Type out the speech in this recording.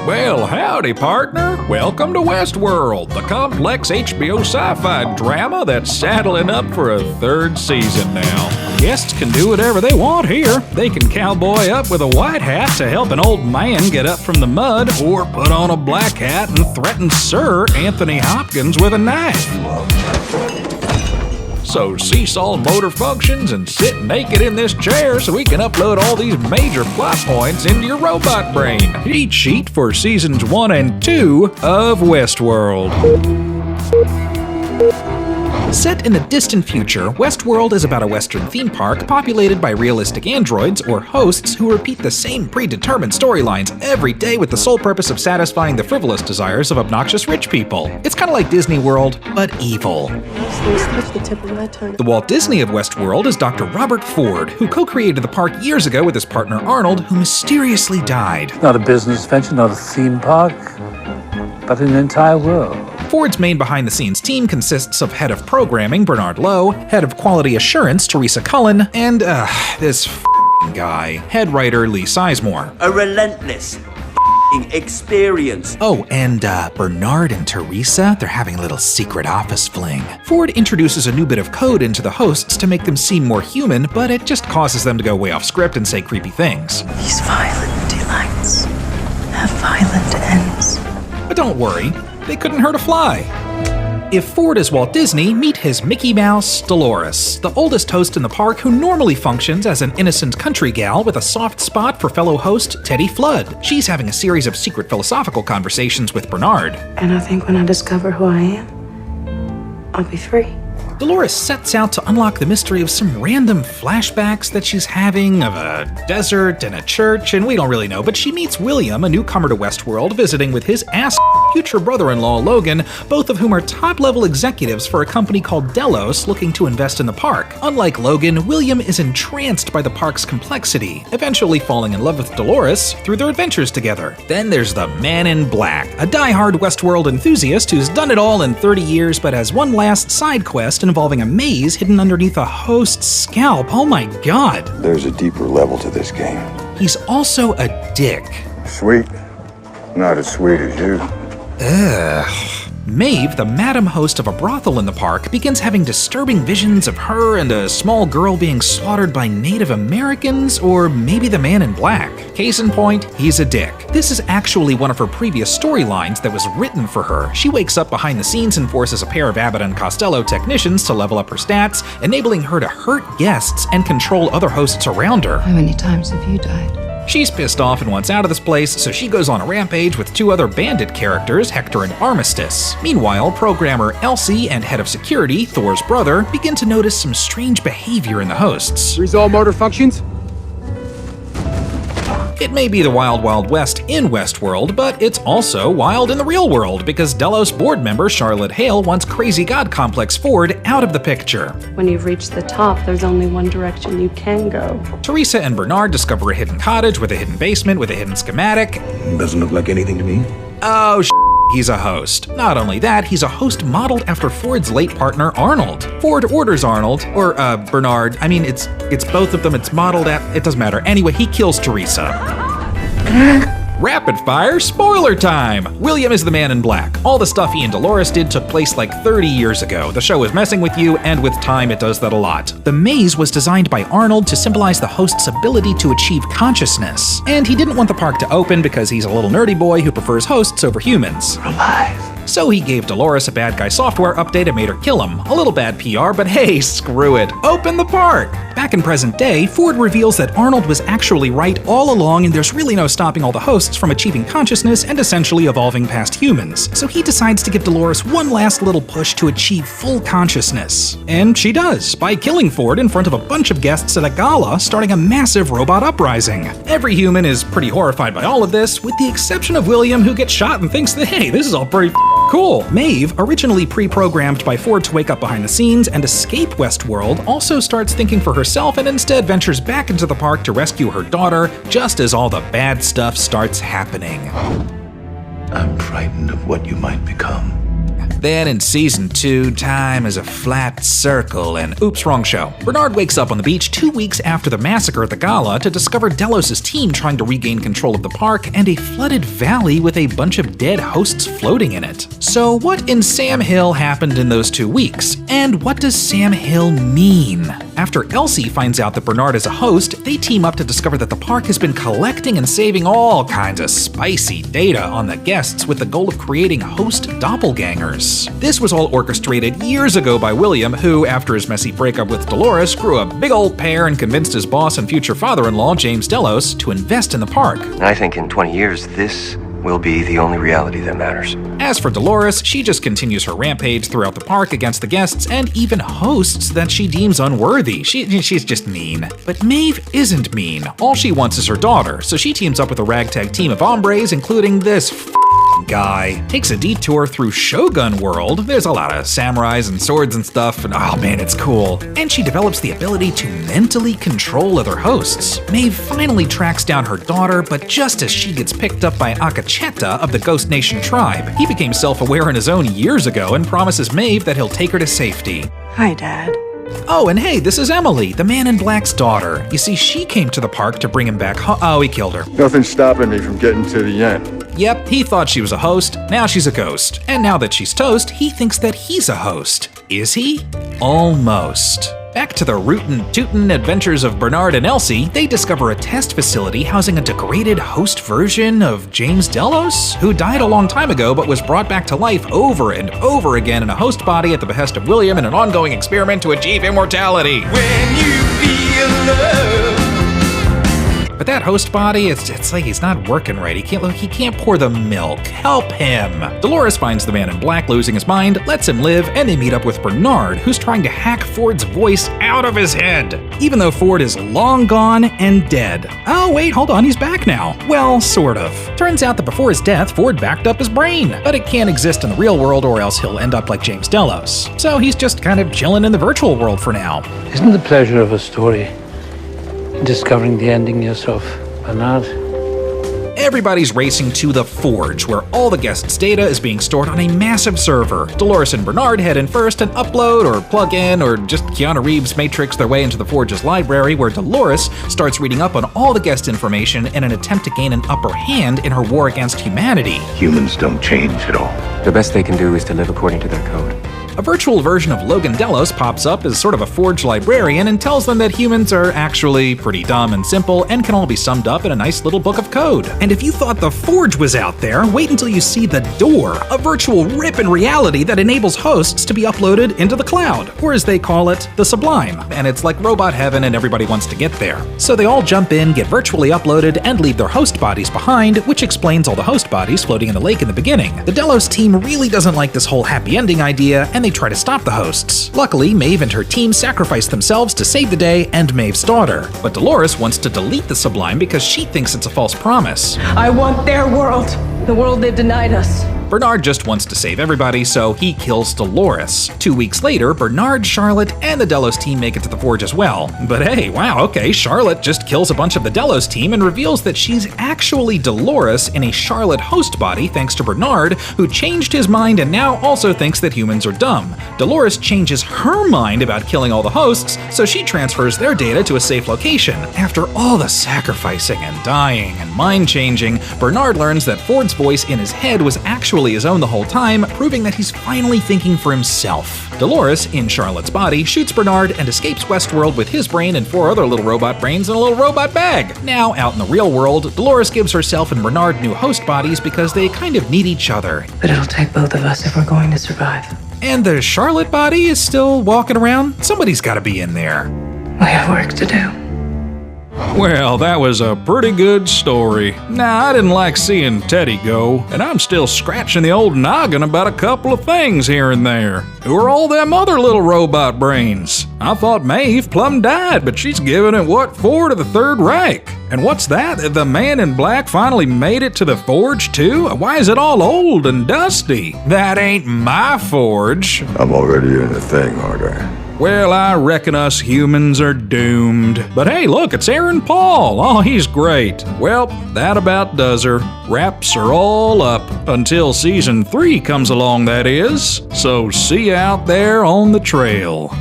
Well, howdy, partner. Welcome to Westworld, the complex HBO sci-fi drama that's saddling up for a third season now. Guests can do whatever they want here. They can cowboy up with a white hat to help an old man get up from the mud, or put on a black hat and threaten Sir Anthony Hopkins with a knife. So cease all motor functions and sit naked in this chair so we can upload all these major plot points into your robot brain. Cheat sheet for seasons 1 and 2 of Westworld. Set in the distant future, Westworld is about a Western theme park populated by realistic androids, or hosts, who repeat the same predetermined storylines every day with the sole purpose of satisfying the frivolous desires of obnoxious rich people. It's kind of like Disney World, but evil. The Walt Disney of Westworld is Dr. Robert Ford, who co-created the park years ago with his partner Arnold, who mysteriously died. Not a business venture, not a theme park, but an entire world. Ford's main behind-the-scenes team consists of head of programming Bernard Lowe, head of quality assurance Teresa Cullen, and this guy, head writer Lee Sizemore. A relentless experience. Oh, and Bernard and Teresa, they're having a little secret office fling. Ford introduces a new bit of code into the hosts to make them seem more human, but it just causes them to go way off script and say creepy things. These violent delights have violent ends. But don't worry, they couldn't hurt a fly. If Ford is Walt Disney, meet his Mickey Mouse, Dolores, the oldest host in the park who normally functions as an innocent country gal with a soft spot for fellow host Teddy Flood. She's having a series of secret philosophical conversations with Bernard. And I think when I discover who I am, I'll be free. Dolores sets out to unlock the mystery of some random flashbacks that she's having of a desert and a church, and we don't really know, but she meets William, a newcomer to Westworld, visiting with his future brother-in-law Logan, both of whom are top-level executives for a company called Delos looking to invest in the park. Unlike Logan, William is entranced by the park's complexity, eventually falling in love with Dolores through their adventures together. Then there's the Man in Black, a die-hard Westworld enthusiast who's done it all in 30 years but has one last side quest involving a maze hidden underneath a host's scalp. Oh my god. There's a deeper level to this game. He's also a dick. Sweet. Not as sweet as you. Ugh. Maeve, the madam host of a brothel in the park, begins having disturbing visions of her and a small girl being slaughtered by Native Americans, or maybe the Man in Black. Case in point, he's a dick. This is actually one of her previous storylines that was written for her. She wakes up behind the scenes and forces a pair of Abbott and Costello technicians to level up her stats, enabling her to hurt guests and control other hosts around her. How many times have you died? She's pissed off and wants out of this place, so she goes on a rampage with two other bandit characters, Hector and Armistice. Meanwhile, programmer Elsie and head of security, Thor's brother, begin to notice some strange behavior in the hosts. Freeze all motor functions. It may be the Wild Wild West in Westworld, but it's also wild in the real world because Delos board member Charlotte Hale wants crazy god complex Ford out of the picture. When you've reached the top, there's only one direction you can go. Teresa and Bernard discover a hidden cottage with a hidden basement with a hidden schematic. Doesn't look like anything to me. Oh, he's a host. Not only that, he's a host modeled after Ford's late partner Arnold. Ford orders Arnold, or Bernard, I mean, it's both of them, it's modeled at, it doesn't matter. Anyway, he kills Teresa. Rapid fire spoiler time! William is the Man in Black. All the stuff he and Dolores did took place like 30 years ago. The show is messing with you, and with time it does that a lot. The maze was designed by Arnold to symbolize the host's ability to achieve consciousness. And he didn't want the park to open because he's a little nerdy boy who prefers hosts over humans. Alive. So he gave Dolores a bad guy software update and made her kill him. A little bad PR, but hey, screw it. Open the park! Back in present day, Ford reveals that Arnold was actually right all along and there's really no stopping all the hosts from achieving consciousness and essentially evolving past humans. So he decides to give Dolores one last little push to achieve full consciousness. And she does, by killing Ford in front of a bunch of guests at a gala, starting a massive robot uprising. Every human is pretty horrified by all of this, with the exception of William, who gets shot and thinks that, hey, this is all pretty cool. Maeve, originally pre-programmed by Ford to wake up behind the scenes and escape Westworld, also starts thinking for herself and instead ventures back into the park to rescue her daughter, just as all the bad stuff starts happening. I'm frightened of what you might become. Then in season 2, time is a flat circle and oops, wrong show. Bernard wakes up on the beach 2 weeks after the massacre at the gala to discover Delos' team trying to regain control of the park and a flooded valley with a bunch of dead hosts floating in it. So what in Sam Hill happened in those 2 weeks? And what does Sam Hill mean? After Elsie finds out that Bernard is a host, they team up to discover that the park has been collecting and saving all kinds of spicy data on the guests with the goal of creating host doppelgangers. This was all orchestrated years ago by William, who, after his messy breakup with Dolores, grew a big old pair and convinced his boss and future father-in-law, James Delos, to invest in the park. I think in 20 years, this will be the only reality that matters. As for Dolores, she just continues her rampage throughout the park against the guests and even hosts that she deems unworthy. She's just mean. But Maeve isn't mean. All she wants is her daughter, so she teams up with a ragtag team of hombres, including this guy. Takes a detour through Shogun World. There's a lot of samurais and swords and stuff, and oh man, it's cool. And she develops the ability to mentally control other hosts. Maeve finally tracks down her daughter, but just as she gets picked up by Akacheta of the Ghost Nation tribe, he became self-aware on his own years ago and promises Maeve that he'll take her to safety. Hi, Dad. Oh, and hey, this is Emily, the Man in Black's daughter. You see, she came to the park to bring him back oh, he killed her. Nothing's stopping me from getting to the end. Yep, he thought she was a host, now she's a ghost. And now that she's toast, he thinks that he's a host. Is he? Almost. Back to the rootin' tootin' adventures of Bernard and Elsie, they discover a test facility housing a degraded host version of James Delos, who died a long time ago but was brought back to life over and over again in a host body at the behest of William in an ongoing experiment to achieve immortality. When you feel love. But that host body, it's like he's not working right. He can't pour the milk. Help him. Dolores finds the Man in Black losing his mind, lets him live, and they meet up with Bernard, who's trying to hack Ford's voice out of his head, even though Ford is long gone and dead. Oh wait, hold on, he's back now. Well, sort of. Turns out that before his death, Ford backed up his brain, but it can't exist in the real world or else he'll end up like James Delos. So he's just kind of chilling in the virtual world for now. Isn't the pleasure of a story discovering the ending yourself, Bernard? Everybody's racing to the Forge, where all the guests' data is being stored on a massive server. Dolores and Bernard head in first and upload or plug in or just Keanu Reeves matrix their way into the Forge's library, where Dolores starts reading up on all the guest information in an attempt to gain an upper hand in her war against humanity. Humans don't change at all. The best they can do is to live according to their code. A virtual version of Logan Delos pops up as sort of a Forge librarian and tells them that humans are actually pretty dumb and simple and can all be summed up in a nice little book of code. And if you thought the Forge was out there, wait until you see the Door, a virtual rip in reality that enables hosts to be uploaded into the cloud, or as they call it, the Sublime. And it's like robot heaven and everybody wants to get there. So they all jump in, get virtually uploaded, and leave their host bodies behind, which explains all the host bodies floating in the lake in the beginning. The Delos team really doesn't like this whole happy ending idea, and they try to stop the hosts. Luckily, Maeve and her team sacrifice themselves to save the day and Maeve's daughter. But Dolores wants to delete the Sublime because she thinks it's a false promise. I want their world. The world they've denied us. Bernard just wants to save everybody, so he kills Dolores. 2 weeks later, Bernard, Charlotte, and the Delos team make it to the Forge as well. But hey, wow, okay, Charlotte just kills a bunch of the Delos team and reveals that she's actually Dolores in a Charlotte host body thanks to Bernard, who changed his mind and now also thinks that humans are dumb. Dolores changes her mind about killing all the hosts, so she transfers their data to a safe location. After all the sacrificing and dying and mind-changing, Bernard learns that Ford's voice in his head was actually his own the whole time, proving that he's finally thinking for himself. Dolores, in Charlotte's body, shoots Bernard and escapes Westworld with his brain and 4 other little robot brains in a little robot bag. Now, out in the real world, Dolores gives herself and Bernard new host bodies because they kind of need each other. But it'll take both of us if we're going to survive. And the Charlotte body is still walking around? Somebody's gotta be in there. We have work to do. Well, that was a pretty good story. Now, I didn't like seeing Teddy go, and I'm still scratching the old noggin about a couple of things here and there. Who are all them other little robot brains? I thought Maeve plumb died, but she's giving it what for to the Third Reich. And what's that? The Man in Black finally made it to the Forge too? Why is it all old and dusty? That ain't my Forge. I'm already in the thing, aren't I? Well, I reckon us humans are doomed. But hey, look, it's Aaron Paul. Oh, he's great. Well, that about does her. Wraps are all up. Until season 3 comes along, that is. So see you out there on the trail.